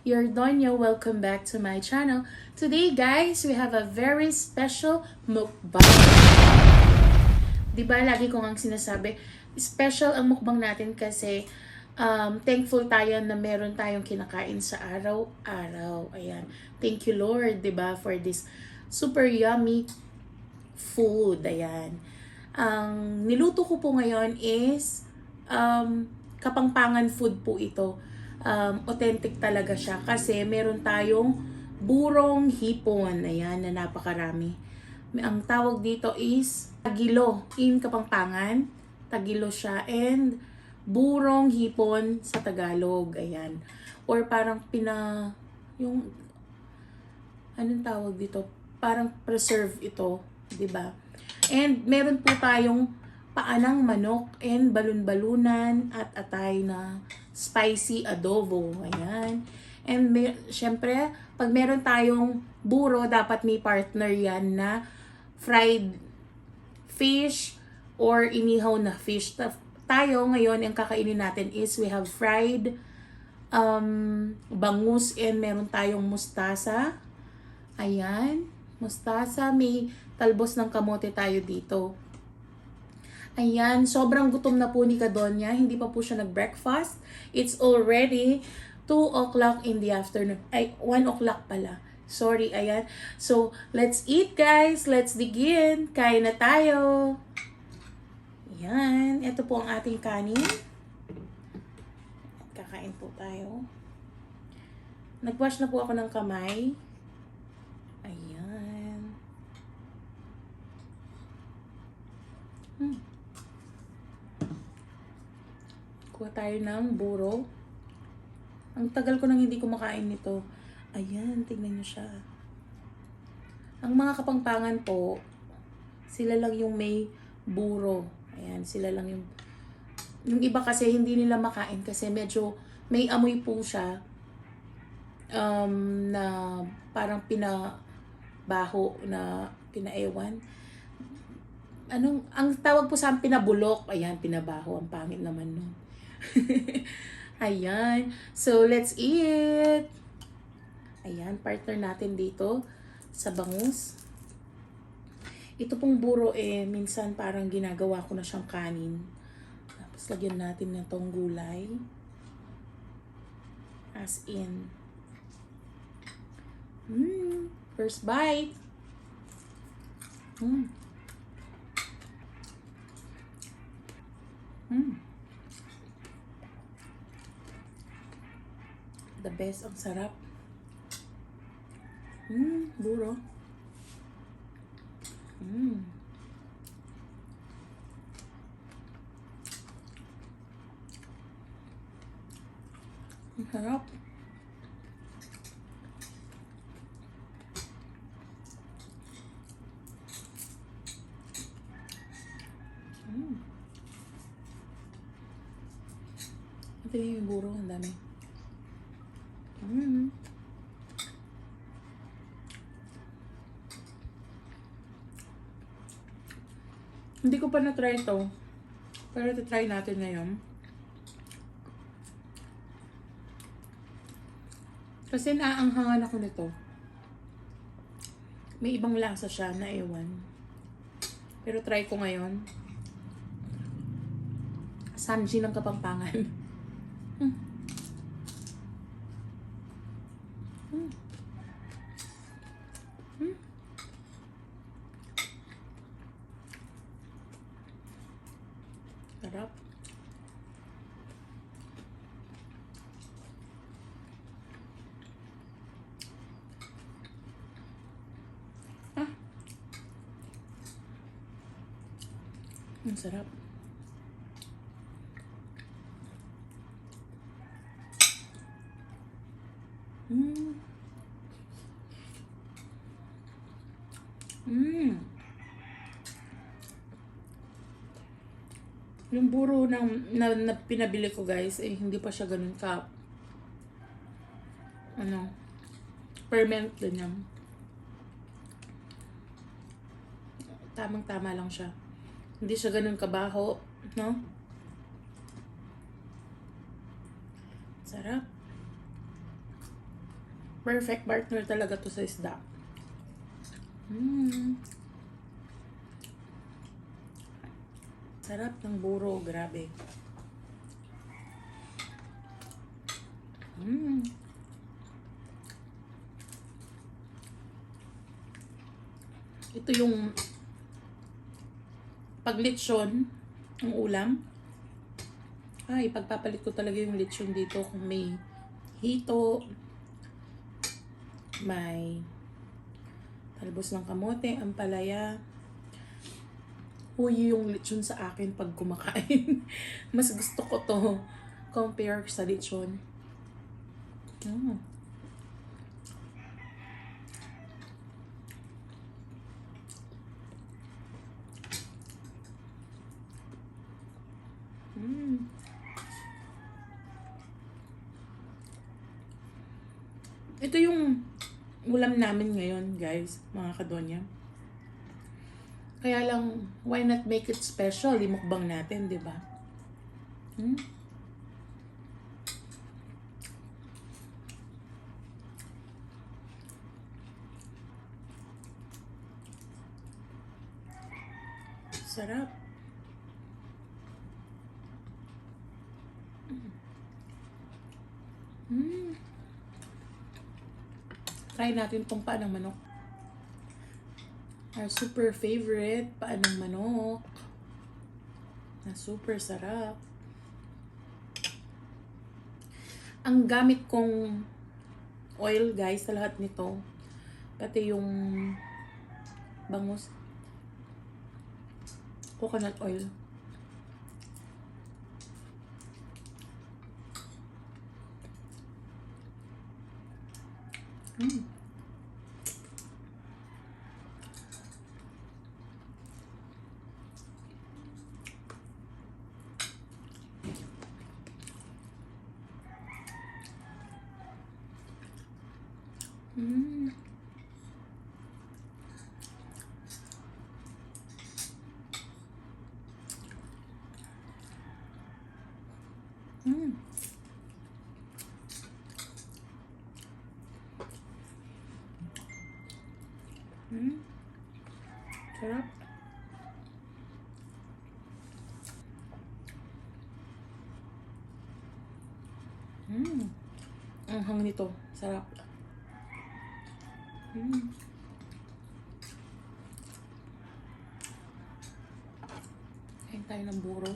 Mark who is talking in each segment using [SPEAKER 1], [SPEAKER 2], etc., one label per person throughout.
[SPEAKER 1] your Donya. Welcome back to my channel. Today guys, we have a very special mukbang. Diba lagi ko ngang sinasabi, special ang mukbang natin kasi thankful tayo na meron tayong kinakain sa araw-araw. Ayan. Thank you Lord, diba, for this super yummy food. Ayan. Ang niluto ko po ngayon is Kapampangan food po ito. Authentic talaga siya kasi meron tayong burong hipon. Ayan, na napakarami. Ang tawag dito is tagilo in Kapampangan. Tagilo siya, and burong hipon sa Tagalog. Ayan. Or parang yung anong tawag dito? Parang preserve ito, 'di ba? And meron po tayong paanang manok and balun-balunan at atay na spicy adobo. Ayan. And syempre, pag meron tayong buro, dapat may partner yan na fried fish or inihaw na fish. Tayo ngayon, ang kakainin natin is we have fried bangus and meron tayong mustasa. Ayan. Mustasa, may talbos ng kamote tayo dito. Ayan, sobrang gutom na po ni Kadonya. Hindi pa po siya nag-breakfast. It's already 2 o'clock in the afternoon. Ay, 1 o'clock pala. Sorry, ayan. So, let's eat guys. Let's begin. Kain na tayo. Ayan, ito po ang ating kanin. Kakain po tayo. Nag-wash na po ako ng kamay. Ayan. Kuha tayo ng buro. Ang tagal ko nang hindi kumakain nito. Ayan, tignan nyo siya. Ang mga Kapampangan po, sila lang yung may buro. Ayan, sila lang yung iba kasi hindi nila makain kasi medyo may amoy po siya. Na parang pinabaho na pinaewan. Ang tawag po sa pinabulok. Ayan, pinabaho. Ang pangit naman nun. Ayan. So, let's eat. Ayan, partner natin dito sa bangus. Ito pong buro minsan parang ginagawa ko na siyang kanin. Tapos lagyan natin ng tong gulay. As in. First bite. The best, ang sarap. Buro. Ang sarap. Ito yung buro, ang dami. Hindi ko pa na-try ito. Pero ito-try natin ngayon. Kasi naaanghangan ako nito. May ibang lasa siya na ewan. Pero try ko ngayon. Sanji ng Kapampangan. Sarap. Ang sarap. Yung buro na pinabili ko guys, hindi pa siya ganun ka ferment din yan. Tamang-tama lang siya. Hindi siya ganun kabaho, no? Sarap. Perfect partner talaga to sa isda. Sarap ng buro, grabe. Ito yung paglitsyon ng ulam. Ay, pagpapalit ko talaga yung litsyon dito kung may hito, may talbos ng kamote, ampalaya. Huyo yung lechon sa akin pag kumakain. Mas gusto ko to compare sa lechon. Ito yung ulam namin ngayon, guys, mga kadonya. Kaya lang, why not make it special? Mukbang natin, di ba? Sarap. Try natin tong paa ng manok. Our super favorite paa ng manok. Na super sarap. Ang gamit kong oil, guys, sa lahat nito, pati yung bangus, coconut oil. Sarap. Ang hang nito. Sarap. Kain tayo ng buro.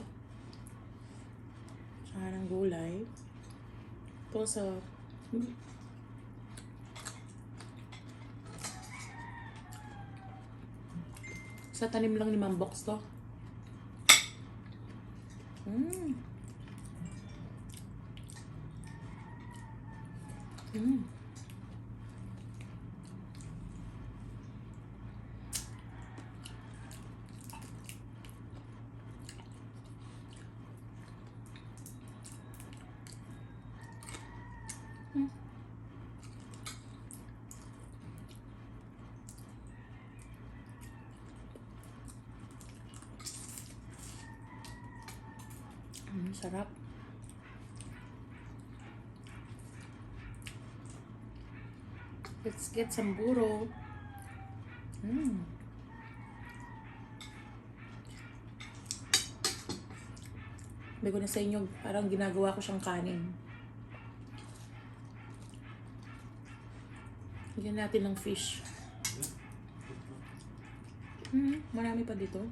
[SPEAKER 1] Tsaka ng gulay. Ito sa tanim lang ni Ma'am Box to. Sarap. Let's get some buro. Sabi ko na sa inyo, parang ginagawa ko siyang kanin. Lagyan natin ng fish. Marami pa dito.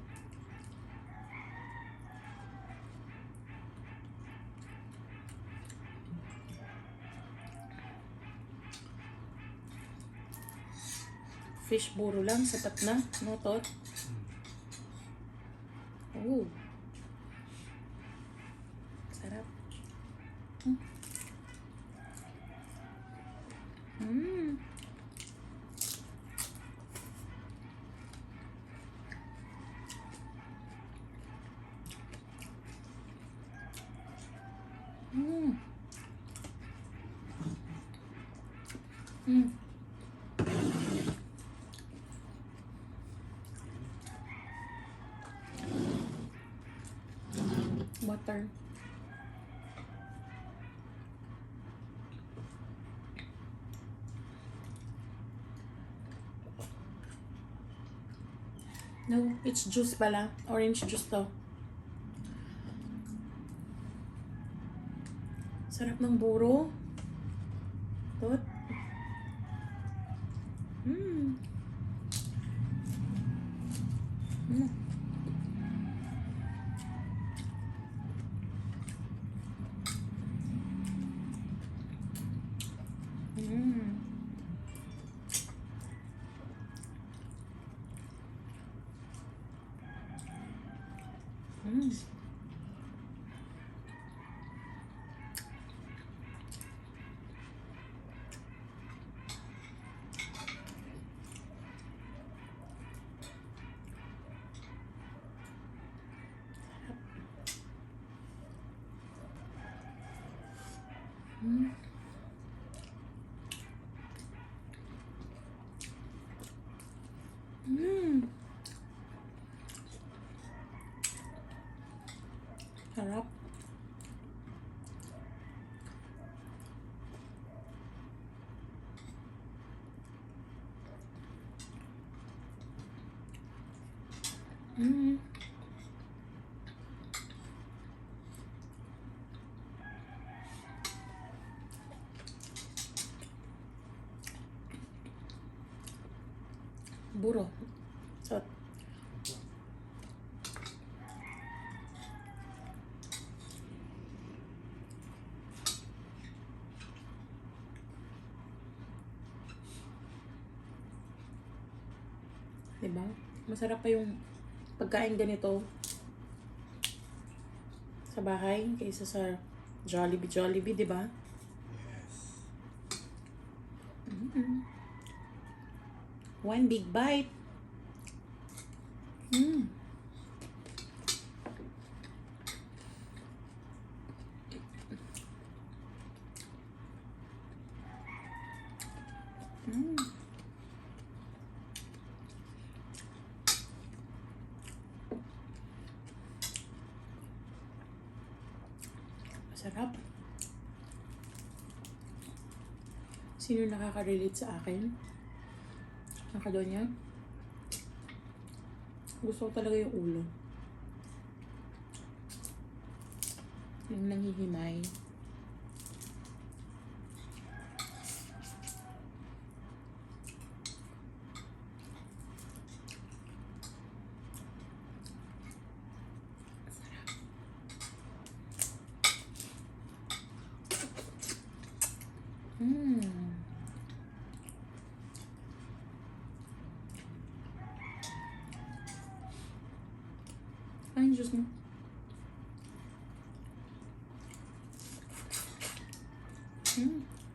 [SPEAKER 1] Fish buro lang, sapat na, no tot? Oh. Sarap. Butter. No, it's juice pala. Orange juice to. Sarap ng buro. Tot. Mm. Mm. Mm. Mm. Mm. Mm. Sarap. Mm. Buro. So, diba? Masarap pa yung pagkain ganito sa bahay kaysa sa Jollibee, diba? Mm. One big bite. Mm. Mm. Masarap. Sino nakaka-relate sa akin? Nakadonya? Gusto ko talaga yung ulo. Yung nanghihimay. Mm. Ay, Diyos mo.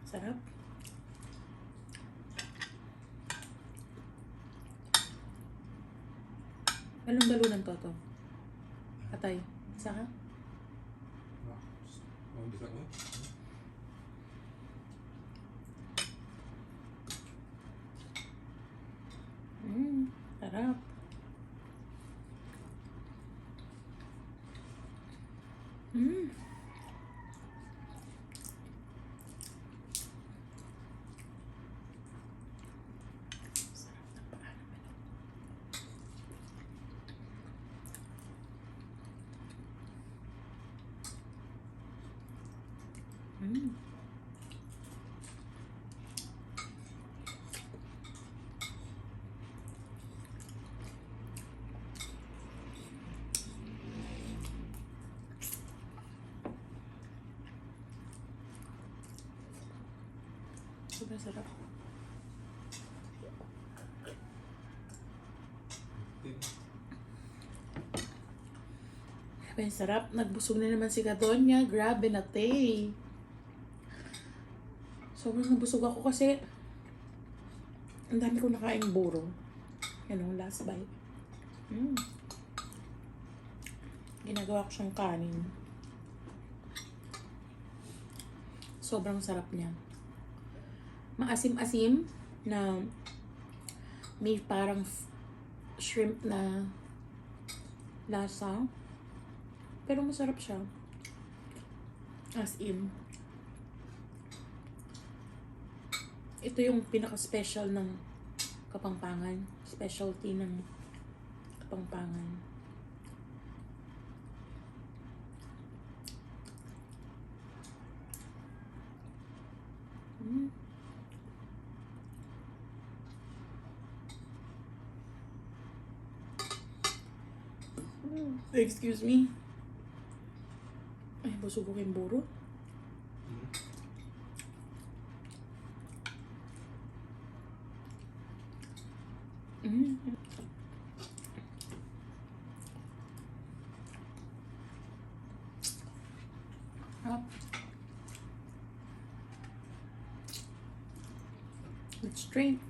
[SPEAKER 1] Sarap. Balon-balunan to. Patay. Saka? Sarap. Sarap na paano ba? Sobrang sarap. Grabe, sarap. Nagbusog na naman si Kadonya. Grabe na, te. Sobrang nabusog ako kasi ang dami ko nakaing buro. Yan ang last bite. Ginagawa ko siyang kanin. Sobrang sarap niya. Maasim-asim na may parang shrimp na lasa. Pero masarap siya. As in. Ito yung pinaka-special ng Kapampangan. Specialty ng Kapampangan. Excuse me. Ay, busog ko yung buro. Let's drink.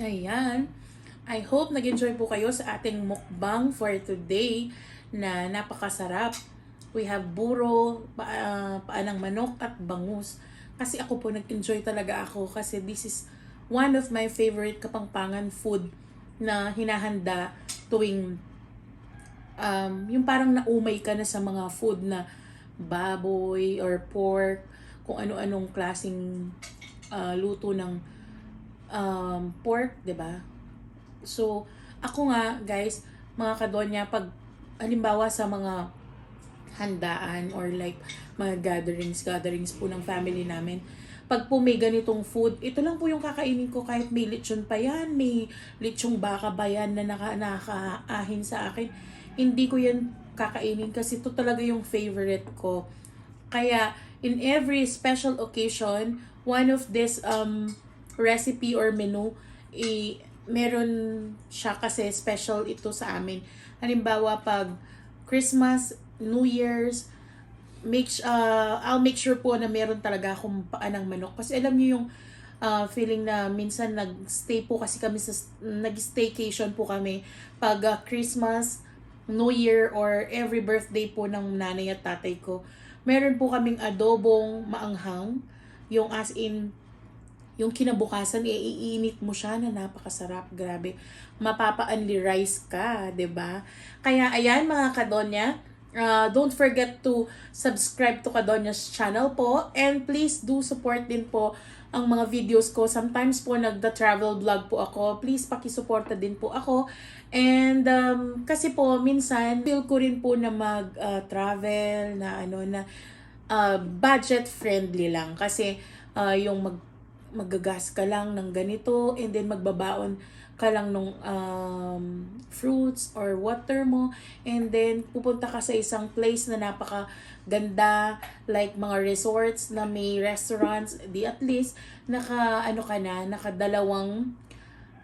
[SPEAKER 1] Ayan. I hope nag-enjoy po kayo sa ating mukbang for today na napakasarap. We have buro, paanang manok at bangus. Kasi ako po nag-enjoy talaga ako kasi this is one of my favorite Kapampangan food na hinahanda tuwing yung parang naumay ka na sa mga food na baboy or pork, kung ano-anong klaseng luto ng pork, 'di ba? So, ako nga, guys, mga kadonya, pag halimbawa sa mga handaan or like mga gatherings po ng family namin, pag po may ganitong food, ito lang po yung kakainin ko kahit may lechon pa yan, may lechong baka ba yan na nakaahin sa akin. Hindi ko yan kakainin kasi ito talaga yung favorite ko. Kaya, in every special occasion, one of this recipe or menu, meron siya kasi special ito sa amin. Halimbawa, pag Christmas, New Year's, I'll make sure po na meron talaga akong paanang manok. Kasi alam niyo yung feeling na minsan nag-stay po kasi kami nag-staycation po kami pag Christmas, New Year, or every birthday po ng nanay at tatay ko. Meron po kaming adobong maanghang, yung as in, yung kinabukasan, iinit mo siya na napakasarap. Grabe. Mapapa-only rice ka, 'di ba? Kaya, ayan mga kadonya, don't forget to subscribe to Kadonya's channel po. And please do support din po ang mga videos ko. Sometimes po nagda-travel vlog po ako. Please pakisuporta din po ako. And kasi po minsan feel ko rin po na mag-travel na budget friendly lang. Kasi yung maggagas ka lang ng ganito and then magbabaon ka lang ng fruits or water mo and then pupunta ka sa isang place na napakaganda like mga resorts na may restaurants, di at least nakadalawang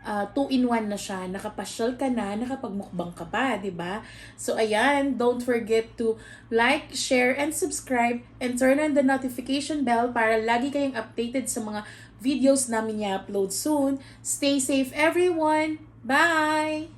[SPEAKER 1] 2-in-1 na siya, nakapasyal ka na, nakapagmukbang ka pa, di ba? So ayan, don't forget to like, share, and subscribe and turn on the notification bell para lagi kayong updated sa mga videos namin i-upload soon. Stay safe everyone! Bye!